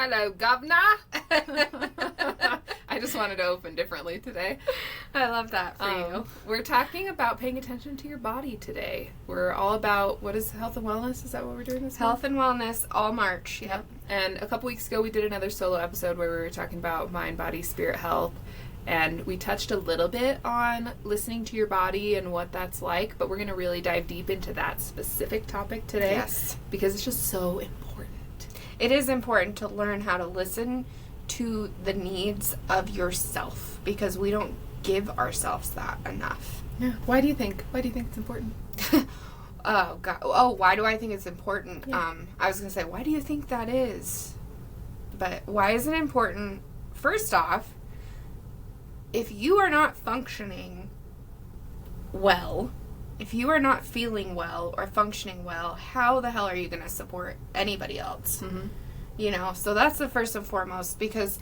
Hello, governor. I just wanted to open differently today. I love that for you. We're talking about paying attention to your body today. We're all about, what is health and wellness? Is that what we're doing this Health and wellness, all March. Yep. And a couple weeks ago, we did another solo episode where we were talking about mind, body, spirit health. And we touched a little bit on listening to your body and what that's like, but we're going to really dive deep into that specific topic today. Yes. Because it's just so important. It is important to learn how to listen to the needs of yourself, because we don't give ourselves that enough. Yeah. Why do you think it's important? Oh, God. Oh, why do I think it's important? Yeah. I was going to say, why do you think that is? But why is it important? First off, if you are not functioning well, if you are not feeling well or functioning well, how the hell are you going to support anybody else? Mm-hmm. You know, so that's the first and foremost, because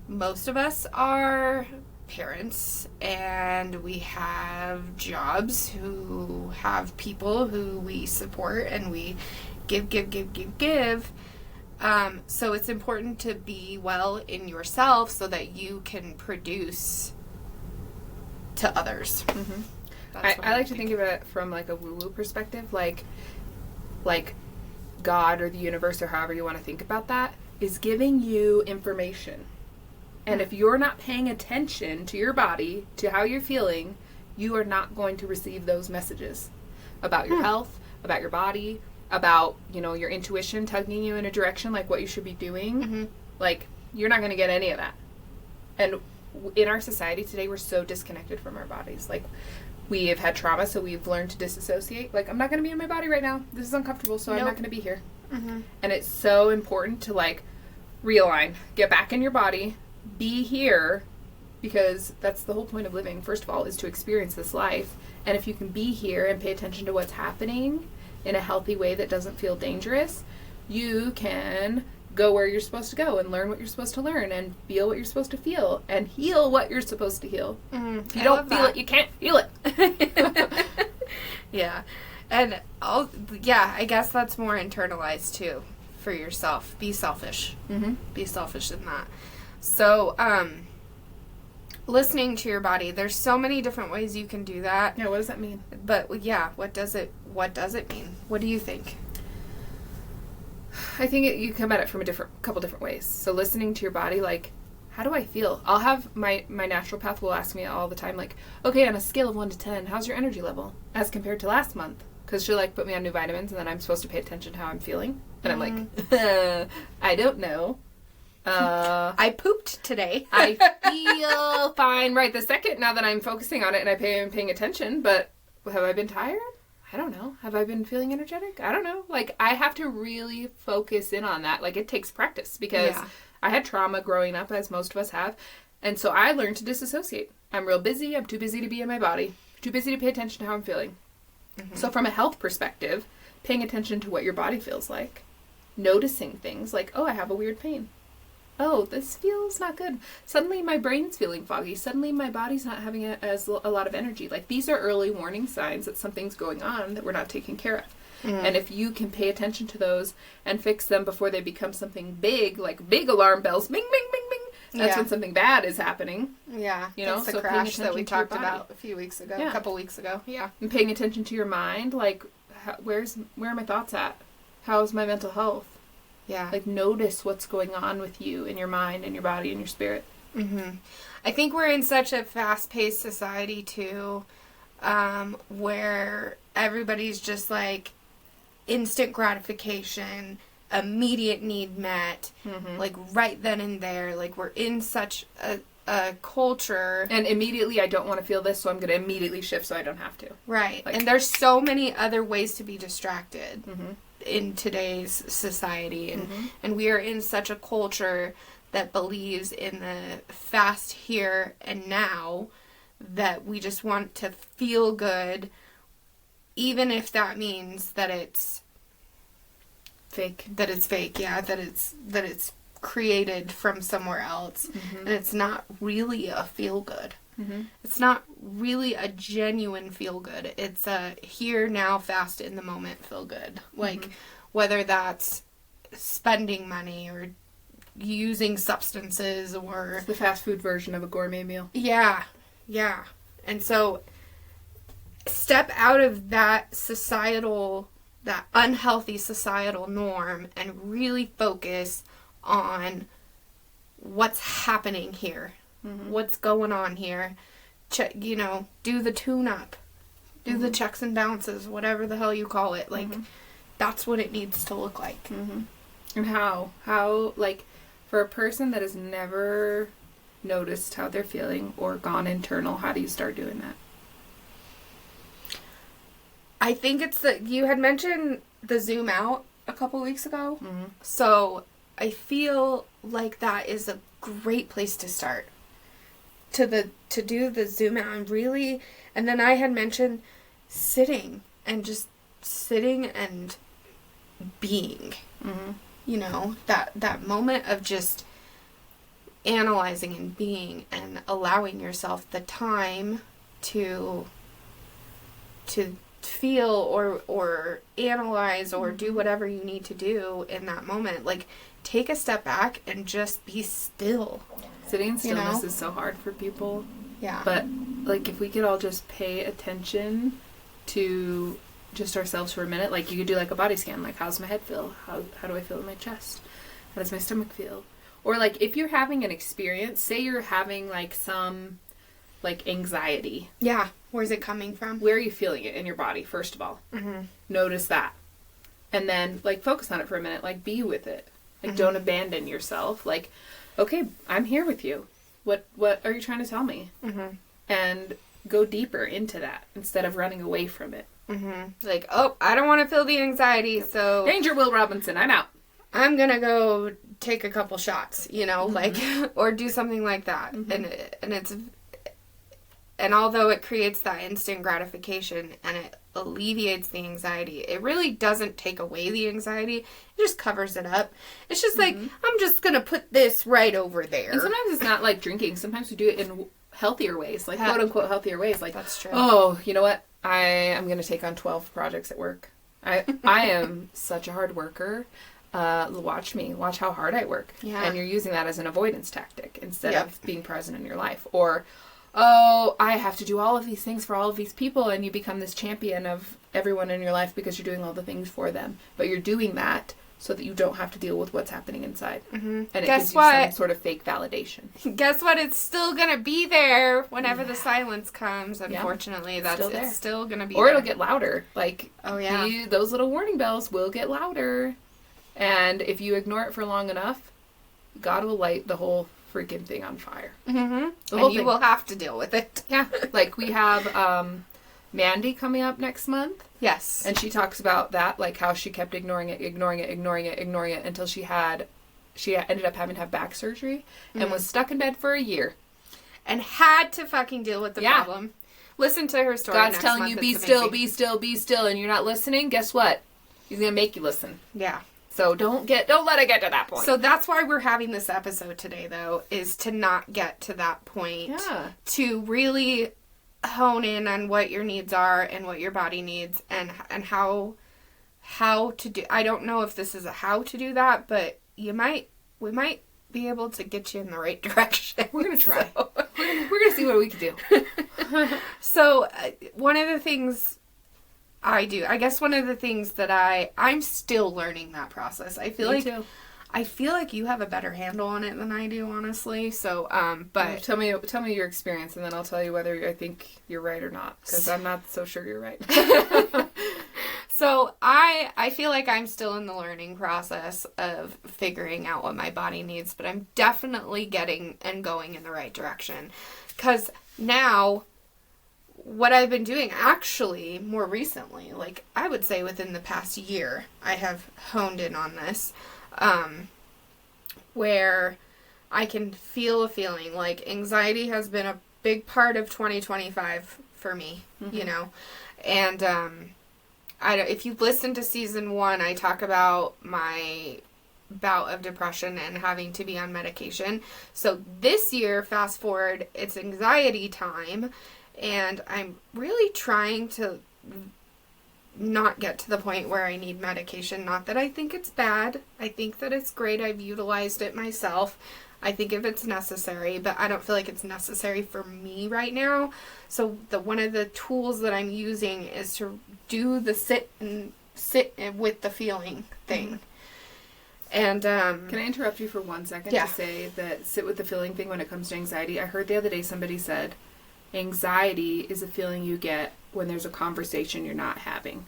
most of us are parents and we have jobs who have people who we support and we give. So it's important to be well in yourself so that you can produce to others. Mm-hmm. I like to think of it from like a woo-woo perspective, like God or the universe or however you want to think about that is giving you information. And if you're not paying attention to your body, to how you're feeling, you are not going to receive those messages about your health, about your body, about, you know, your intuition tugging you in a direction, like what you should be doing. Mm-hmm. Like, you're not going to get any of that. And in our society today, we're so disconnected from our bodies. Like, we have had trauma, so we've learned to disassociate. Like, I'm not going to be in my body right now. This is uncomfortable, so I'm not going to be here. Mm-hmm. And it's so important to, like, realign. Get back in your body. Be here. Because that's the whole point of living, first of all, is to experience this life. And if you can be here and pay attention to what's happening in a healthy way that doesn't feel dangerous, you can go where you're supposed to go and learn what you're supposed to learn and feel what you're supposed to feel and heal what you're supposed to heal. Mm-hmm. If you don't feel it, you can't feel it. Yeah. And I guess that's more internalized too for yourself. Be selfish. Mm-hmm. Be selfish in that. So, listening to your body, there's so many different ways you can do that. Yeah, what does that mean? But yeah, what does it mean? What do you think? I think you come at it from couple different ways. So listening to your body, like, how do I feel? I'll have my naturopath will ask me all the time, like, okay, on a scale of 1 to 10, how's your energy level as compared to last month? Because she'll, like, put me on new vitamins, and then I'm supposed to pay attention to how I'm feeling. And I'm like, I don't know. I pooped today. I feel fine right this second now that I'm focusing on it and I'm paying attention, but have I been tired? I don't know. Have I been feeling energetic? I don't know. Like, I have to really focus in on that. Like, it takes practice because I had trauma growing up, as most of us have. And so I learned to disassociate. I'm real busy. I'm too busy to be in my body. Too busy to pay attention to how I'm feeling. Mm-hmm. So from a health perspective, paying attention to what your body feels like. Noticing things like, oh, I have a weird pain. Oh, this feels not good. Suddenly my brain's feeling foggy. Suddenly my body's not having a lot of energy. Like, these are early warning signs that something's going on that we're not taking care of. Mm. And if you can pay attention to those and fix them before they become something big, like big alarm bells, bing, bing, bing, bing, that's when something bad is happening. Yeah. You know, that's the crash that we talked about a couple weeks ago. Yeah. And paying attention to your mind, like, where are my thoughts at? How's my mental health? Yeah. Like, notice what's going on with you in your mind and your body and your spirit. Mm-hmm. I think we're in such a fast-paced society, too, where everybody's just, like, instant gratification, immediate need met, like, right then and there. Like, we're in such a culture. And immediately, I don't want to feel this, so I'm going to immediately shift so I don't have to. Right. Like, and there's so many other ways to be distracted. Mm-hmm. In today's society, and we are in such a culture that believes in the fast here and now, that we just want to feel good, even if that means that it's fake. That it's created from somewhere else, and it's not really a feel good. Mm-hmm. It's not really a genuine feel good. It's a here, now, fast, in the moment feel good. Like, whether that's spending money or using substances or... It's the fast food version of a gourmet meal. Yeah. Yeah. And so step out of that unhealthy societal norm and really focus on what's happening here. Mm-hmm. What's going on here. Do the tune-up. Do the checks and bounces, whatever the hell you call it. Like, that's what it needs to look like. Mm-hmm. And how, like, for a person that has never noticed how they're feeling or gone internal, how do you start doing that? I think it's you had mentioned the zoom out a couple weeks ago. Mm-hmm. So I feel like that is a great place to start. To do the zoom out and really, and then I had mentioned sitting and being. Mm-hmm. That moment of just analyzing and being and allowing yourself the time to feel or analyze or do whatever you need to do in that moment. Like, take a step back and just be still. Sitting in stillness is so hard for people. Yeah. But, like, if we could all just pay attention to just ourselves for a minute, like, you could do, like, a body scan. Like, how's my head feel? How do I feel in my chest? How does my stomach feel? Or, like, if you're having an experience, say you're having, like, some, like, anxiety. Yeah. Where's it coming from? Where are you feeling it in your body, first of all? Mm-hmm. Notice that. And then, like, focus on it for a minute. Like, be with it. Like, don't abandon yourself. Like, okay, I'm here with you. What are you trying to tell me? Mm-hmm. And go deeper into that instead of running away from it. Mm-hmm. Like, oh, I don't want to feel the anxiety, so... Danger, Will Robinson, I'm out. I'm gonna go take a couple shots, like, or do something like that. Mm-hmm. And although it creates that instant gratification and it alleviates the anxiety, it really doesn't take away the anxiety. It just covers it up. It's just like, I'm just going to put this right over there. And sometimes it's not like drinking. Sometimes we do it in healthier ways, like quote-unquote healthier ways. Like, that's true. Oh, you know what? I am going to take on 12 projects at work. I am such a hard worker. Watch me. Watch how hard I work. Yeah. And you're using that as an avoidance tactic instead of being present in your life. Or... oh, I have to do all of these things for all of these people, and you become this champion of everyone in your life because you're doing all the things for them. But you're doing that so that you don't have to deal with what's happening inside. Mm-hmm. And it gives you some sort of fake validation. Guess what? It's still going to be there whenever the silence comes, unfortunately. It's still going to be there. Or there. It'll get louder. Like, those little warning bells will get louder. And if you ignore it for long enough, God will light the whole freaking thing on fire. Mm-hmm. And you will have to deal with it. Yeah. Like, we have Mandy coming up next month. Yes. And she talks about that, like how she kept ignoring it until she ended up having to have back surgery and was stuck in bed for a year. And had to fucking deal with the problem. Listen to her story. God's telling you, be still, be still, be still, and you're not listening. Guess what? He's going to make you listen. Yeah. So don't let it get to that point. So that's why we're having this episode today, though, is to not get to that point. Yeah. To really hone in on what your needs are and what your body needs and how to do. I don't know if this is a how to do that, but we might be able to get you in the right direction. We're gonna try. So. We're gonna see what we can do. So one of the things I do. I guess one of the things that I'm still learning that process. I feel like you have a better handle on it than I do, honestly. So, but tell me your experience, and then I'll tell you whether I think you're right or not, because I'm not so sure you're right. So I feel like I'm still in the learning process of figuring out what my body needs, but I'm definitely getting and going in the right direction, because now. What I've been doing actually more recently, like I would say within the past year, I have honed in on this, where I can feel a feeling like anxiety has been a big part of 2025 for me, and if you listen to season 1, I talk about my bout of depression and having to be on medication. So this year, fast forward, it's anxiety time. And I'm really trying to not get to the point where I need medication. Not that I think it's bad. I think that it's great. I've utilized it myself. I think if it's necessary, but I don't feel like it's necessary for me right now. So one of the tools that I'm using is to do the sit with the feeling thing. And can I interrupt you for 1 second Yeah. to say that sit with the feeling thing when it comes to anxiety? I heard the other day somebody said anxiety is a feeling you get when there's a conversation you're not having.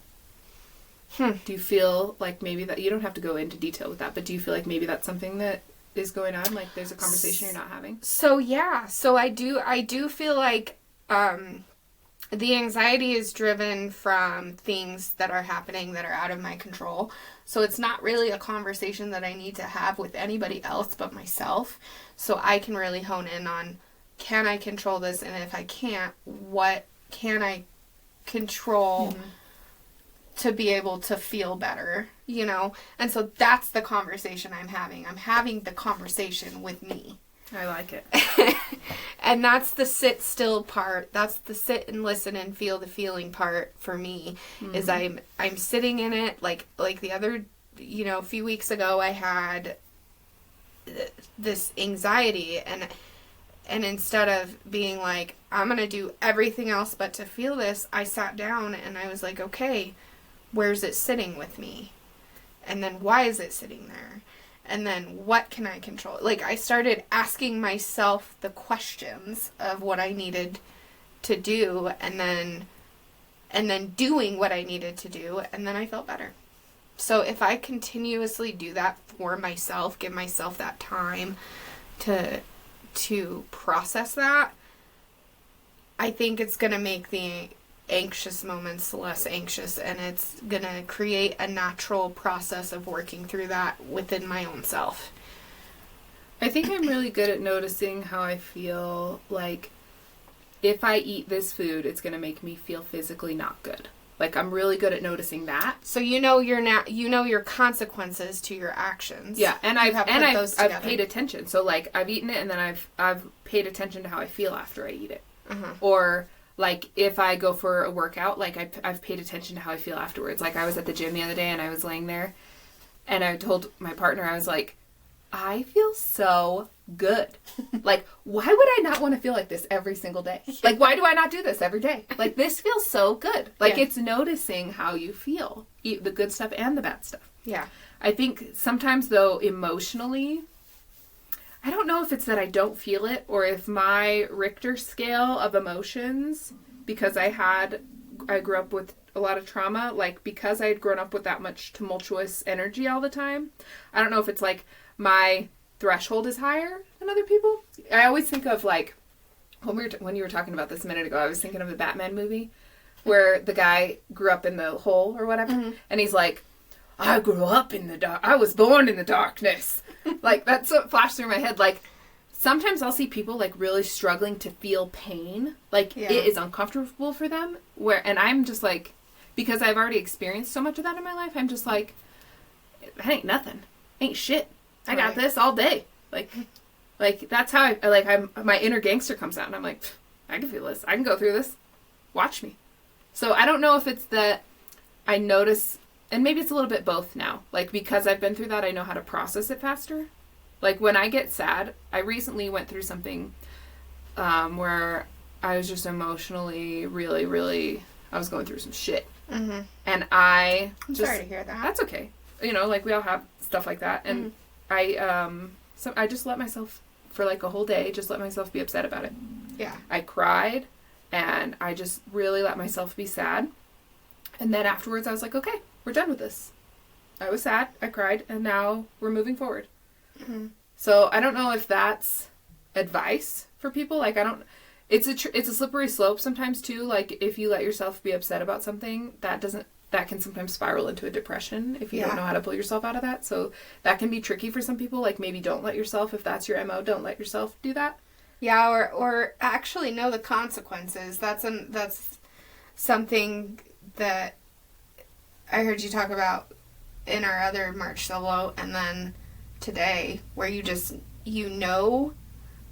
Do you feel like maybe that, you don't have to go into detail with that, but do you feel like maybe that's something that is going on, like there's a conversation you're not having? So yeah, so I do feel like the anxiety is driven from things that are happening that are out of my control. So it's not really a conversation that I need to have with anybody else but myself. So I can really hone in on, can I control this? And if I can't, what can I control to be able to feel better, you know? And so that's the conversation I'm having. I'm having the conversation with me. I like it. And that's the sit still part. That's the sit and listen and feel the feeling part for me. Is I'm sitting in it like the other, you know, a few weeks ago I had this anxiety, and instead of being like, I'm going to do everything else but to feel this, I sat down and I was like, okay, where's it sitting with me? And then why is it sitting there? And then what can I control? Like, I started asking myself the questions of what I needed to do, and then doing what I needed to do, and then I felt better. So if I continuously do that for myself, give myself that time to process that, I think it's going to make the anxious moments less anxious, and it's going to create a natural process of working through that within my own self. I think I'm really good at noticing how I feel. Like, if I eat this food, it's going to make me feel physically not good. Like, I'm really good at noticing that. So you know your consequences to your actions. Yeah, and I've together. paid attention. So like, I've eaten it, and then I've paid attention to how I feel after I eat it. Uh-huh. Or like, if I go for a workout, like I've paid attention to how I feel afterwards. Like, I was at the gym the other day and I was laying there and I told my partner, I was like, I feel so good. Like, why would I not want to feel like this every single day? Like, why do I not do this every day? Like, this feels so good. Like, Yeah. It's noticing how you feel, the good stuff and the bad stuff. Yeah. I think sometimes, though, emotionally, I don't know if it's that I don't feel it or if my Richter scale of emotions, because I grew up with a lot of trauma, like, because I had grown up with that much tumultuous energy all the time, I don't know if it's like my threshold is higher than other people. I always think of, like, when you were talking about this a minute ago, I was thinking of the Batman movie where the guy grew up in the hole or whatever, and he's like, I grew up in the dark. I was born in the darkness. Like, that's what flashed through my head. Like, sometimes I'll see people, like, really struggling to feel pain. Like, Yeah. It is uncomfortable for them. And I'm just like, because I've already experienced so much of that in my life, I'm just like, that ain't nothing. Ain't shit. I got Right. this all day. Like that's how my inner gangster comes out, and I'm like, I can feel this. I can go through this. Watch me. So I don't know if it's that I notice, and maybe it's a little bit both now. Like, because I've been through that, I know how to process it faster. Like, when I get sad, I recently went through something where I was just emotionally really, really, I was going through some shit. Mm-hmm. And I'm sorry to hear that. That's okay. You know, like, we all have stuff like that. And I just let myself, for like a whole day, just let myself be upset about it. Yeah. I cried, and I just really let myself be sad. And then afterwards, I was like, okay, we're done with this. I was sad, I cried, and now we're moving forward. Mm-hmm. So I don't know if that's advice for people. Like, it's a slippery slope sometimes too. Like, if you let yourself be upset about something, that can sometimes spiral into a depression if you don't know how to pull yourself out of that. So that can be tricky for some people. Like, maybe don't let yourself, if that's your MO, don't let yourself do that. Yeah, or actually know the consequences. That's something that I heard you talk about in our other March solo, and then today, where you know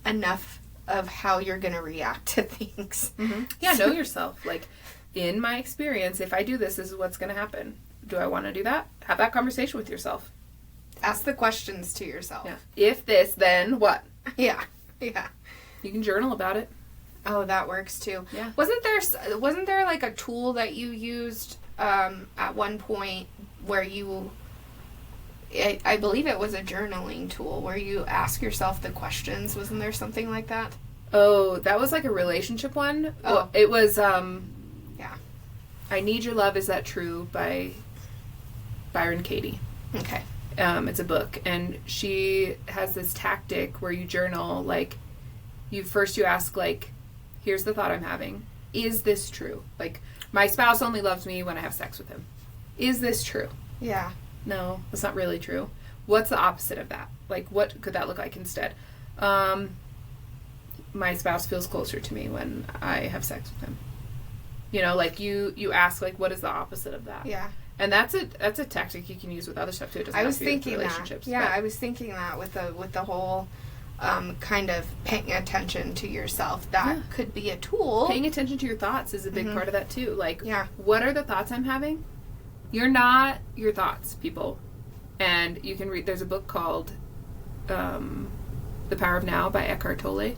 enough of how you're going to react to things. Mm-hmm. Yeah, know yourself. Like, in my experience, if I do this, this is what's going to happen. Do I want to do that? Have that conversation with yourself. Ask the questions to yourself. Yeah. If this, then what? Yeah. Yeah. You can journal about it. Oh, that works too. Yeah. Wasn't there like a tool that you used at one point where you, I believe it was a journaling tool where you ask yourself the questions. Wasn't there something like that? Oh, that was like a relationship one. Oh. Well, it was Yeah. I Need Your Love, Is That True by Byron Katie. Okay. It's a book, and she has this tactic where you journal, like, you ask, like, here's the thought I'm having. Is this true? Like, my spouse only loves me when I have sex with him. Is this true? Yeah. No, that's not really true. What's the opposite of that? Like, what could that look like instead? My spouse feels closer to me when I have sex with him. You know, like, you ask, like, what is the opposite of that? Yeah. And that's a tactic you can use with other stuff too. It doesn't I have was to be with thinking relationships. that. Yeah, but- I was thinking that with the whole kind of paying attention to yourself. That Yeah. could be a tool. Paying attention to your thoughts is a big Mhm. part of that too. Like, Yeah. what are the thoughts I'm having? You're not your thoughts, people. And you can read, there's a book called The Power of Now by Eckhart Tolle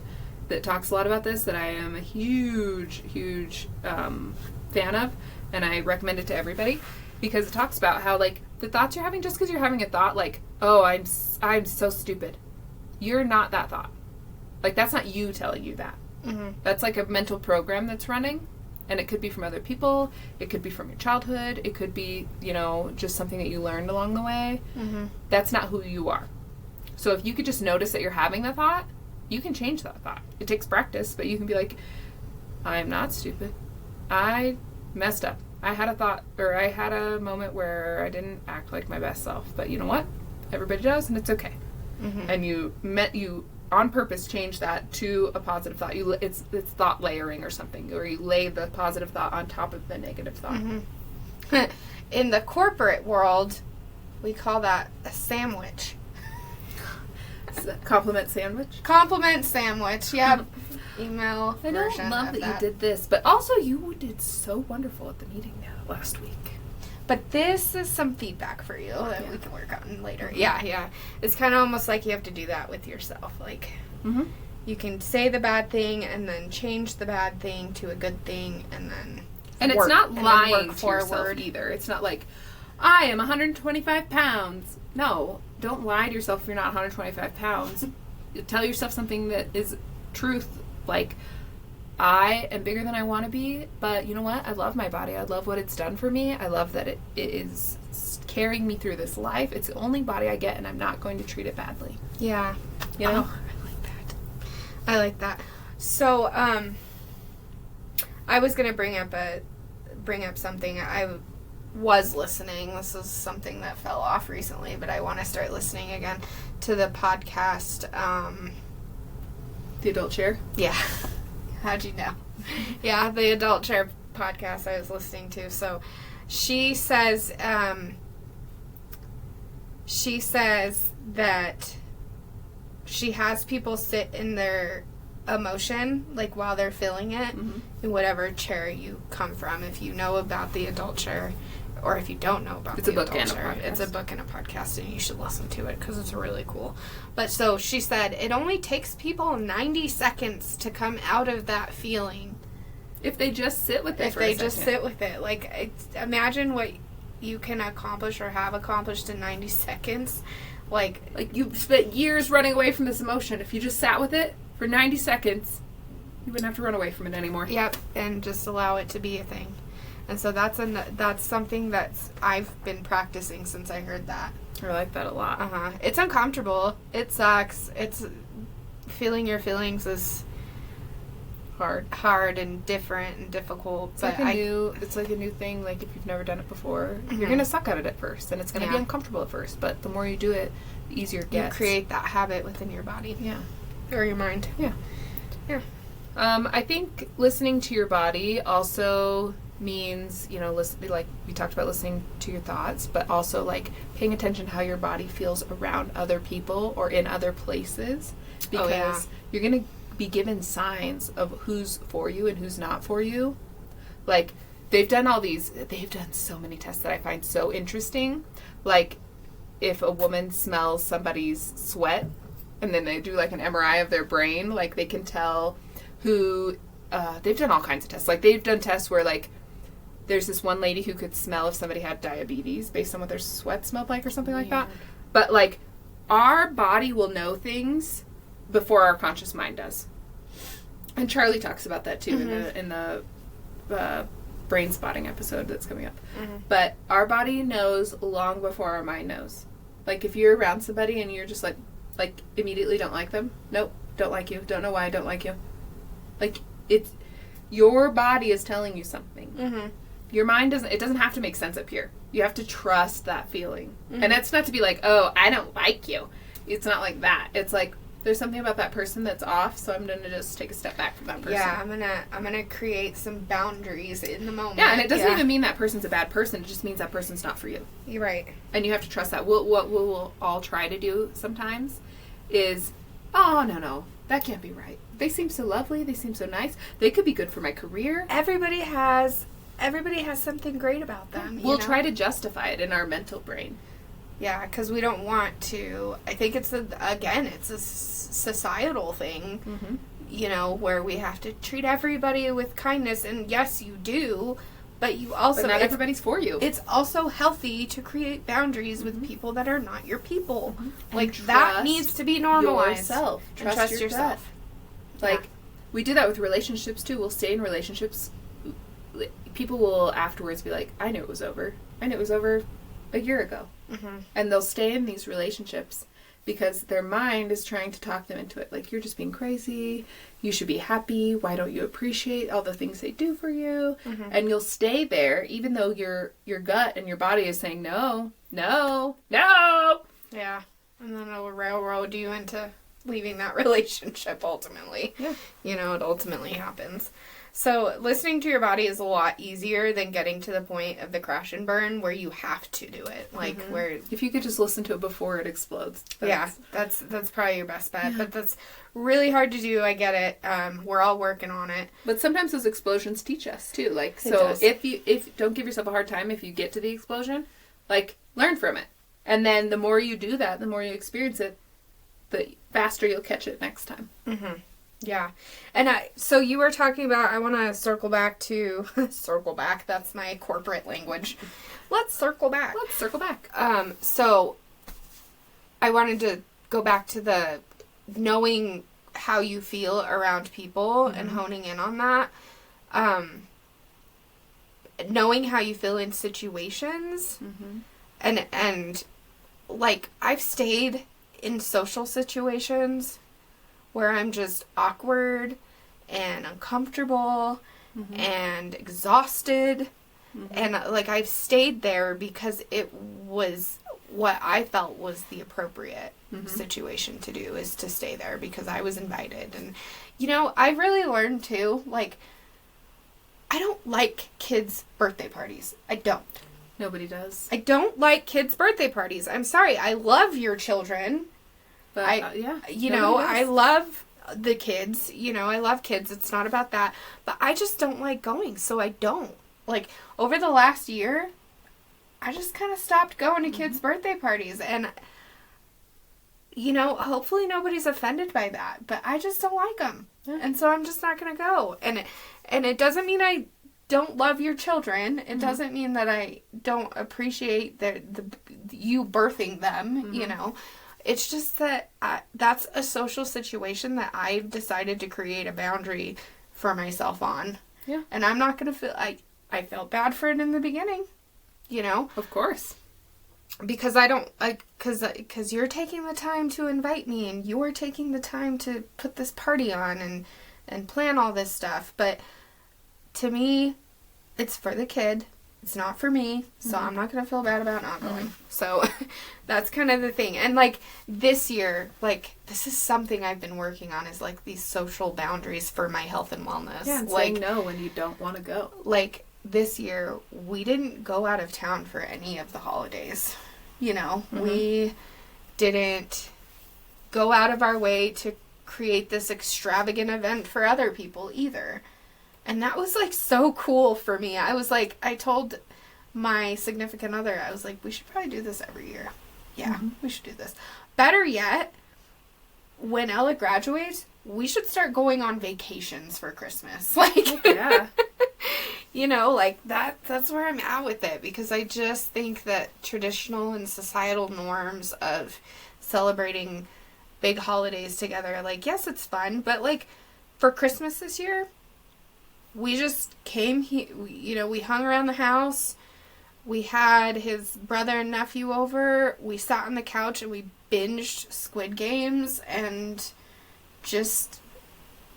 that talks a lot about this, that I am a huge fan of, and I recommend it to everybody, because it talks about how, like, the thoughts you're having, just because you're having a thought, like, oh, I'm so stupid. You're not that thought. Like, that's not you telling you that. Mm-hmm. That's like a mental program that's running, and it could be from other people, it could be from your childhood, it could be, you know, just something that you learned along the way. Mm-hmm. That's not who you are. So if you could just notice that you're having the thought, you can change that thought. It takes practice, but you can be like, I'm not stupid. I messed up. I had a thought, or I had a moment where I didn't act like my best self, but you know what? Everybody does, and it's okay. Mm-hmm. And you on purpose change that to a positive thought. It's thought layering or something, or you lay the positive thought on top of the negative thought. Mm-hmm. In the corporate world, we call that a sandwich. Compliment sandwich. Compliment sandwich. Yep. Email I version don't love of that you did this, but also you did so wonderful at the meeting last week. But this is some feedback for you that Yeah. we can work on later. Yeah. It's kind of almost like you have to do that with yourself. Like, Mm-hmm. you can say the bad thing and then change the bad thing to a good thing, and then And work- it's not and then lying work to yourself forward. either. It's not like, I am 125 pounds. No, don't lie to yourself if you're not 125 pounds. Tell yourself something that is truth, like, I am bigger than I want to be, but you know what? I love my body. I love what it's done for me. I love that it is carrying me through this life. It's the only body I get, and I'm not going to treat it badly. Yeah. You know? Oh, I like that. I like that. So, I was gonna bring up something. I was listening. This is something that fell off recently, but I want to start listening again to the podcast. The adult chair. Yeah. How'd you know? Yeah, the Adult Chair podcast I was listening to. So, she says that she has people sit in their emotion, like, while they're feeling it, Mm-hmm. in whatever chair you come from. If you know about the Adult Chair, or if you don't know about It's the a book Adult and a Chair, podcast. it's a book and a podcast, and you should listen to it because it's really cool. But so she said it only takes people 90 seconds to come out of that feeling If they just sit with it if for they a just second. sit with it. Like, imagine what you can accomplish or have accomplished in 90 seconds. Like, You spent years running away from this emotion. If you just sat with it for 90 seconds, you wouldn't have to run away from it anymore. yep, and just allow it to be a thing. And so that's something that's I've been practicing since I heard that. I like that a lot. It's uncomfortable. It sucks. It's feeling your feelings is hard and different and difficult. It's But it's like a new thing. Like, if you've never done it before, Mhm. you're gonna suck at it at first, and it's gonna be Yeah. uncomfortable at first. But the more you do it, the easier it you gets. create that habit within your body Yeah. or your mind. I think listening to your body also means, you know, like we talked about, listening to your thoughts, but also, like, paying attention to how your body feels around other people or in other places, because Oh, yeah. you're going to be given signs of who's for you and who's not for you. Like, they've done so many tests that I find so interesting. Like, if a woman smells somebody's sweat, and then they do like an MRI of their brain, like they can tell who, they've done all kinds of tests. Like, they've done tests where, like, there's this one lady who could smell if somebody had diabetes based on what their sweat smelled like or something like that. But, like, our body will know things before our conscious mind does. And Charlie talks about that, too, in the brain spotting episode that's coming up. But our body knows long before our mind knows. Like, if you're around somebody and you're just, like immediately don't like them. Nope, don't like you. Don't know why I don't like you. Like, it's... Your body is telling you something. Your mind doesn't have to make sense up here. You have to trust that feeling. And that's not to be like, oh, I don't like you. It's not like that. It's like, there's something about that person that's off, so I'm going to just take a step back from that person. Yeah, I'm gonna create some boundaries in the moment. Yeah, and it doesn't even mean that person's a bad person. It just means that person's not for you. You're right. And you have to trust that. What we'll all try to do sometimes is, oh, no, that can't be right. They seem so lovely. They seem so nice. They could be good for my career. Everybody has something great about them. We'll try to justify it in our mental brain. Yeah, because we don't want to. I think it's a societal thing, where we have to treat everybody with kindness. And yes, you do, but you also... But not everybody's for you. It's also healthy to create boundaries with people that are not your people. Like, And that needs to be normalized. Yourself. Trust yourself. Like, we do that with relationships, too. We'll stay in relationships. People will afterwards be like, I knew it was over. I knew it was over a year ago. And they'll stay in these relationships because their mind is trying to talk them into it. Like, you're just being crazy. You should be happy. Why don't you appreciate all the things they do for you? And you'll stay there even though your gut and your body is saying, no. Yeah. And then it'll railroad you into leaving that relationship ultimately. Yeah. It ultimately happens. So listening to your body is a lot easier than getting to the point of the crash and burn where you have to do it. Like where if you could just listen to it before it explodes. That's probably your best bet. Yeah. But that's really hard to do. I get it. We're all working on it. But sometimes those explosions teach us too. Like, so if don't give yourself a hard time if you get to the explosion, like, learn from it. And then the more you do that, the more you experience it, the faster you'll catch it next time. Yeah. And so you were talking about, I want to circle back, that's my corporate language. Let's circle back. So I wanted to go back to the knowing how you feel around people and honing in on that. Knowing how you feel in situations. And like, I've stayed in social situations where I'm just awkward and uncomfortable and exhausted. And, like, I've stayed there because it was what I felt was the appropriate situation to do, is to stay there because I was invited. And, I really learned, too, like, I don't like kids' birthday parties. I don't. Nobody does. I don't like kids' birthday parties. I'm sorry. I love your children. But, I love the kids. I love kids. It's not about that. But I just don't like going, so I don't. Like, over the last year, I just kind of stopped going to kids' birthday parties. And, hopefully nobody's offended by that. But I just don't like them. And so I'm just not going to go. And it doesn't mean I don't love your children. It doesn't mean that I don't appreciate the you birthing them, It's just that that's a social situation that I've decided to create a boundary for myself on. Yeah. And I'm not going to feel... I felt bad for it in the beginning, Of course. Because I don't... Because you're taking the time to invite me, and you're taking the time to put this party on and plan all this stuff. But to me, it's for the kid. It's not for me, so I'm not going to feel bad about not going. So that's kind of the thing. And, like, this year, like, this is something I've been working on, is, like, these social boundaries for my health and wellness. Yeah, and saying no when you don't want to go. Like, this year, we didn't go out of town for any of the holidays. We didn't go out of our way to create this extravagant event for other people either. And that was like so cool for me. I was like, I told my significant other, I was like, we should probably do this every year. Yeah, we should do this. Better yet, when Ella graduates, we should start going on vacations for Christmas. Like, yeah. you know, like that's where I'm at with it, because I just think that traditional and societal norms of celebrating big holidays together, like, yes, it's fun, but like for Christmas this year, we just came here, you know, we hung around the house, we had his brother and nephew over, we sat on the couch and we binged Squid Games and just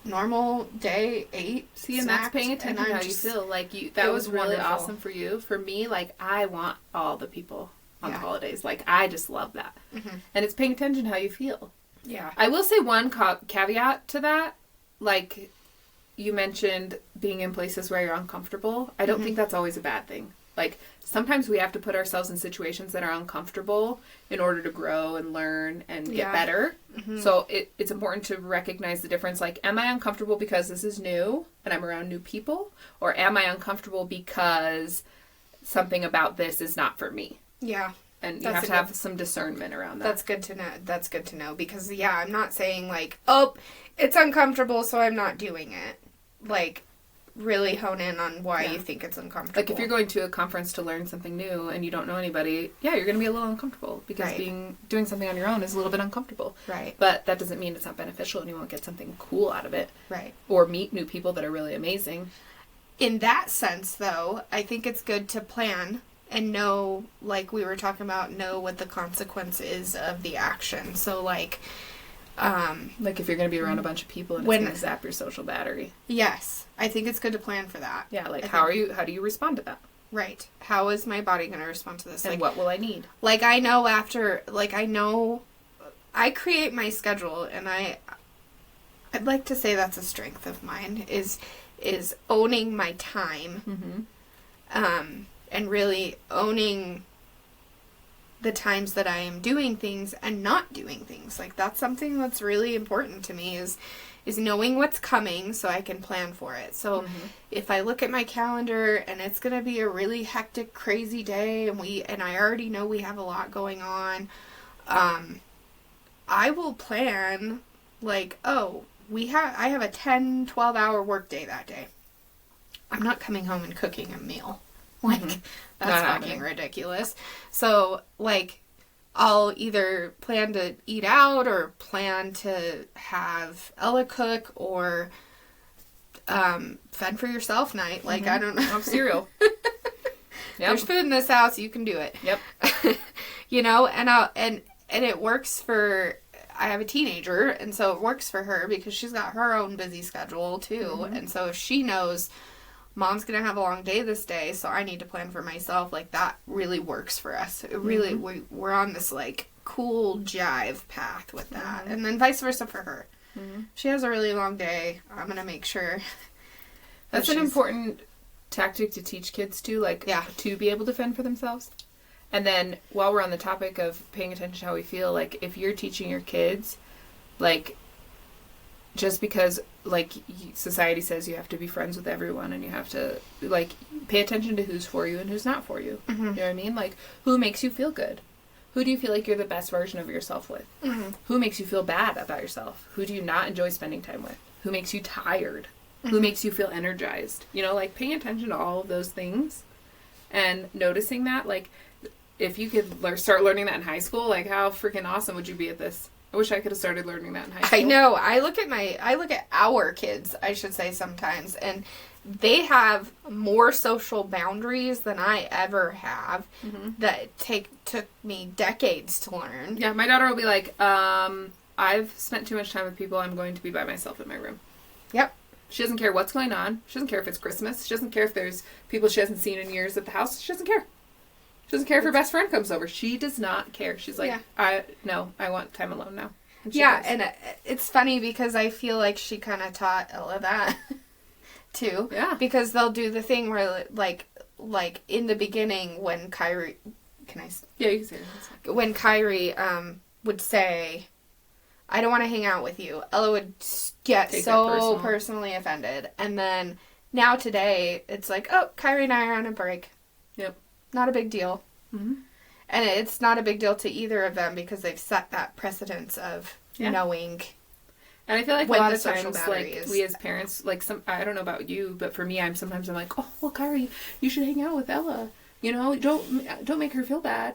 normal day, ate. See, and that's paying attention to how you feel. Like, that was really wonderful. awesome for you. For me, like, I want all the people on the holidays. Like, I just love that. Mm-hmm. And it's paying attention to how you feel. Yeah. I will say one caveat to that. Like, you mentioned being in places where you're uncomfortable. I don't think that's always a bad thing. Like, sometimes we have to put ourselves in situations that are uncomfortable in order to grow and learn and get better. Mm-hmm. So it's important to recognize the difference. Like, am I uncomfortable because this is new and I'm around new people? Or am I uncomfortable because something about this is not for me? Yeah. And you have to have some discernment around that. That's good to know. That's good to know, because, yeah, I'm not saying, like, oh, it's uncomfortable, so I'm not doing it. Like, really hone in on why you think it's uncomfortable. Like, if you're going to a conference to learn something new and you don't know anybody, you're going to be a little uncomfortable, because doing something on your own is a little bit uncomfortable. Right. But that doesn't mean it's not beneficial and you won't get something cool out of it. Right. Or meet new people that are really amazing. In that sense, though, I think it's good to plan and know, like we were talking about, know what the consequence is of the action. So, like if you're going to be around a bunch of people and it's going to zap your social battery. Yes. I think it's good to plan for that. Yeah, like, how do you respond to that? Right. How is my body going to respond to this? And like, what will I need? Like, I know I create my schedule, and I'd like to say that's a strength of mine, is owning my time. Mm-hmm. And really owning the times that I am doing things and not doing things. Like, that's something that's really important to me, is knowing what's coming so I can plan for it. So if I look at my calendar and it's going to be a really hectic, crazy day, and I already know we have a lot going on, I will plan, like, oh, I have a 10, 12-hour workday that day. I'm not coming home and cooking a meal. Like, that's fucking ridiculous. So, like, I'll either plan to eat out or plan to have Ella cook or fend for yourself night. Like, I don't know. Have cereal. There's food in this house. You can do it. Yep. You know, and it works for... I have a teenager, and so it works for her because she's got her own busy schedule, too. And so if she knows... Mom's going to have a long day this day, so I need to plan for myself. Like, that really works for us. It really, we're on this, like, cool jive path with that. And then vice versa for her. She has a really long day. I'm going to make sure. That's an important tactic to teach kids, too. Like, to be able to fend for themselves. And then, while we're on the topic of paying attention to how we feel, like, if you're teaching your kids, like, just because, like, society says you have to be friends with everyone and you have to, like, pay attention to who's for you and who's not for you. You know what I mean? Like, who makes you feel good? Who do you feel like you're the best version of yourself with? Who makes you feel bad about yourself? Who do you not enjoy spending time with? Who makes you tired? Who makes you feel energized? You know, like, paying attention to all of those things and noticing that, like, if you could start learning that in high school, like, how freaking awesome would you be at this? I wish I could have started learning that in high school. I know. I look at our kids, I should say, sometimes, and they have more social boundaries than I ever have that took me decades to learn. Yeah, my daughter will be like, I've spent too much time with people, I'm going to be by myself in my room. Yep. She doesn't care what's going on. She doesn't care if it's Christmas. She doesn't care if there's people she hasn't seen in years at the house. She doesn't care. She doesn't care if her best friend comes over. She does not care. She's like, I want time alone now. And it's funny because I feel like she kind of taught Ella that too. Yeah. Because they'll do the thing where, like in the beginning when Kyrie... Can I... Yeah, you can say it. When Kyrie would say, I don't want to hang out with you, Ella would get so personally offended. And then now today, it's like, oh, Kyrie and I are on a break. Yep. Not a big deal. Mm-hmm. And it's not a big deal to either of them because they've set that precedence of knowing. And I feel like a when lot the of social times, battery like, is. we as parents, like, I don't know about you, but for me, I'm like, oh, well, Kyrie, you should hang out with Ella. You know, don't make her feel bad.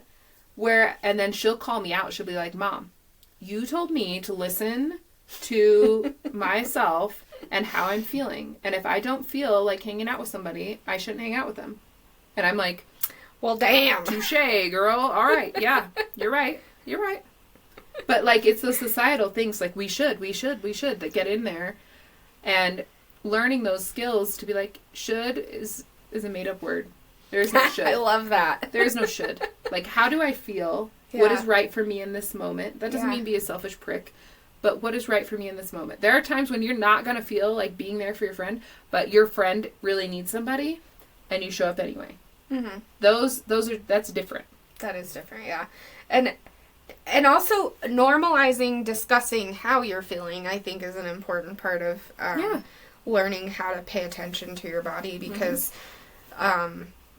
And then she'll call me out. She'll be like, Mom, you told me to listen to myself and how I'm feeling. And if I don't feel like hanging out with somebody, I shouldn't hang out with them. And I'm like, well, damn. touche, girl. All right. Yeah, you're right. But, like, it's those societal things, like, we should that get in there. And learning those skills to be like, should is a made-up word. There is no should. I love that. There is no should. Like, how do I feel? Yeah. What is right for me in this moment? That doesn't Yeah. mean be a selfish prick, but what is right for me in this moment? There are times when you're not going to feel like being there for your friend, but your friend really needs somebody, and you show up anyway. Mm-hmm. That's different. That is different, yeah. And also normalizing discussing how you're feeling, I think, is an important part of learning how to pay attention to your body because,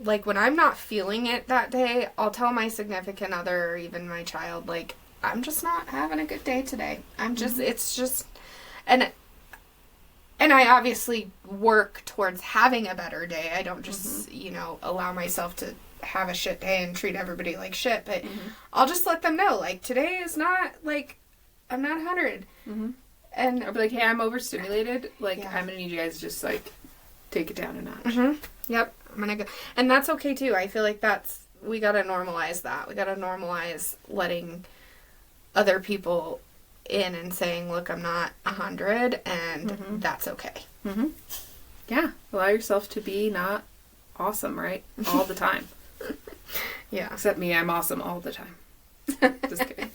like, when I'm not feeling it that day, I'll tell my significant other or even my child, like, I'm just not having a good day today. It's just, and I obviously work towards having a better day. I don't just, allow myself to have a shit day and treat everybody like shit, but I'll just let them know, like, today is not, like, I'm not 100. Mm-hmm. And I'll be like, hey, I'm overstimulated. Like, I'm going to need you guys to just, like, take it down a notch. Mm-hmm. Yep. I'm going to go. And that's okay, too. I feel like we got to normalize that. We got to normalize letting other people in and saying, look, I'm not 100, and that's okay. Mm-hmm. Yeah. Allow yourself to be not awesome, right? All the time. Yeah. Except me, I'm awesome all the time. Just kidding.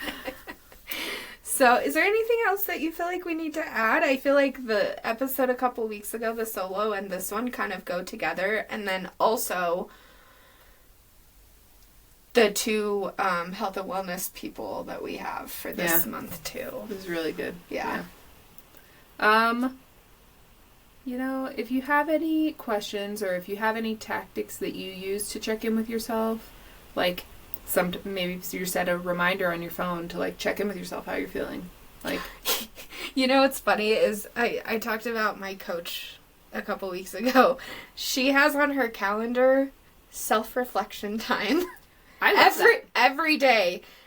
So, is there anything else that you feel like we need to add? I feel like the episode a couple weeks ago, the solo, and this one kind of go together. And then also the two health and wellness people that we have for this month, too. It was really good. Yeah. If you have any questions or if you have any tactics that you use to check in with yourself, like maybe you set a reminder on your phone to, like, check in with yourself how you're feeling. Like, what's funny is I talked about my coach a couple weeks ago. She has on her calendar self-reflection time. I love that.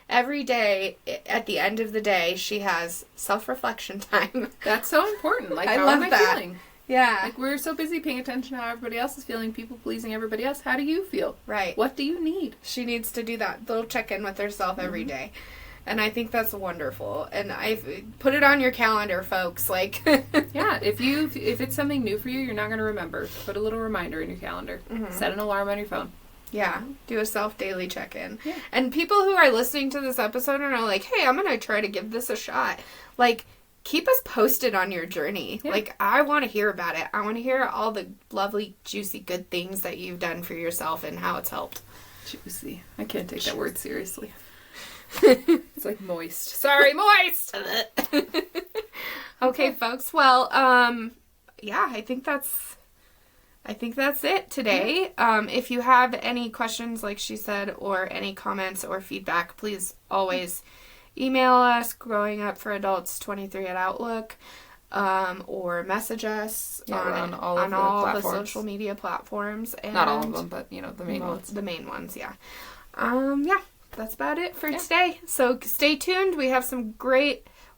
Every day at the end of the day, she has self-reflection time. That's so important. Like, I how love am I that. feeling? Yeah. Like, we're so busy paying attention to how everybody else is feeling, people pleasing everybody else. How do you feel? Right. What do you need? She needs to do that little check-in with herself every day. And I think that's wonderful. And I've put it on your calendar, folks. Like, yeah, if it's something new for you, you're not going to remember. Put a little reminder in your calendar. Mm-hmm. Set an alarm on your phone. Yeah, do a self-daily check-in. Yeah. And people who are listening to this episode and are like, hey, I'm going to try to give this a shot. Like, keep us posted on your journey. Yeah. Like, I want to hear about it. I want to hear all the lovely, juicy, good things that you've done for yourself and how it's helped. Juicy. I can't take that word seriously. It's like moist. Sorry, moist! Okay, folks. Well, I think that's it today. If you have any questions, like she said, or any comments or feedback, please always email us, growingupforadults23@outlook, or message us on all the social media platforms. And not all of them, but, the main ones. The main ones, yeah. That's about it for today. So stay tuned. We have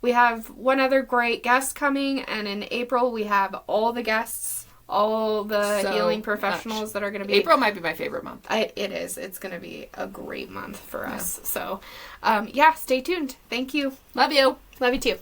we have one other great guest coming, and in April we have all the guests, all the healing professionals that are going to be... April might be my favorite month. It is. It's going to be a great month for us. So, stay tuned. Thank you. Love you. Love you too.